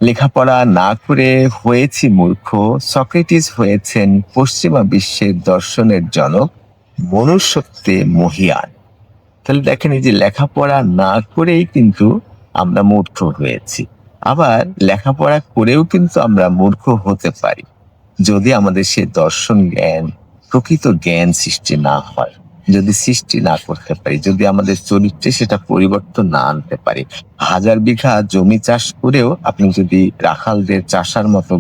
লেখাপড়া না করে হয়েছি মূর্খ, সক্রেটিস হয়েছেন পশ্চিমা বিশ্বের দর্শনের জনক, মনুষ্যত্বে মহীয়ান। তাহলে দেখেন এই যে লেখাপড়া না করেই কিন্তু আমরা মূর্খ হয়েছি। আবার লেখাপড়া করেও কিন্তু আমরা মূর্খ হতে পারি। যদি আমাদের সে দর্শন জ্ঞান, প্রকৃত জ্ঞান সৃষ্টি না হয়, যদি সৃষ্টি না করতে পারি, যদি আমাদের চরিত্রে সেটা পরিবর্তন না আনতে পারি। 1000 বিঘা জমি চাষ করেও আপনি যদি রাখালদের চাষার মতো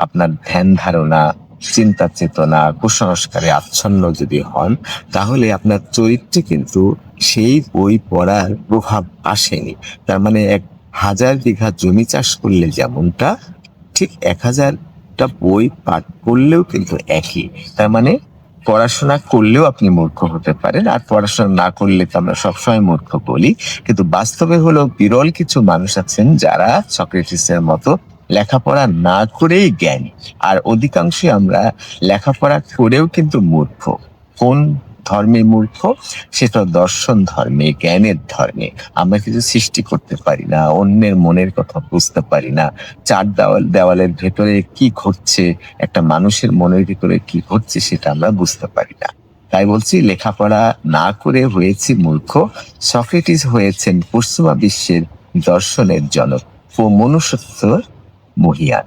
আপনার ধ্যান ধারণা, চিন্তা চেতনা, কুসংস্কারে আচ্ছন্ন যদি হন, তাহলে আপনার চরিত্রে কিন্তু সেই বই পড়ার প্রভাব আসেনি। তার মানে 1000 বিঘা জমি চাষ করলে যেমনটা, ঠিক 1000টা বই পাঠ করলেও কিন্তু একই। তার মানে পড়াশোনা করলেও আপনি মূর্খ হতে পারেন, আর পড়াশোনা না করলে তো আমরা সবসময় মূর্খ বলি। কিন্তু বাস্তবে হলো বিরল কিছু মানুষ আছেন যারা সক্রেটিসের মতো লেখাপড়া না করেই জ্ঞানী, আর অধিকাংশই আমরা লেখাপড়া করেও কিন্তু মূর্খ। কোন ধর্মে মূর্খ? সেটা দর্শন ধর্মে, জ্ঞানের ধর্মে। আমরা কিছু সৃষ্টি করতে পারি না, অন্যের মনের কথা বুঝতে পারি না, চার দেওয়ালের ভেতরে কি ঘটছে, একটা মানুষের মনের ভিতরে কি ঘটছে সেটা আমরা বুঝতে পারি না। তাই বলছি লেখাপড়া না করে হয়েছি মূর্খ, সক্রেটিস হয়েছেন পশ্চিমা বিশ্বের দর্শনের জনক ও মনুষ্যত্ব মহীয়ান।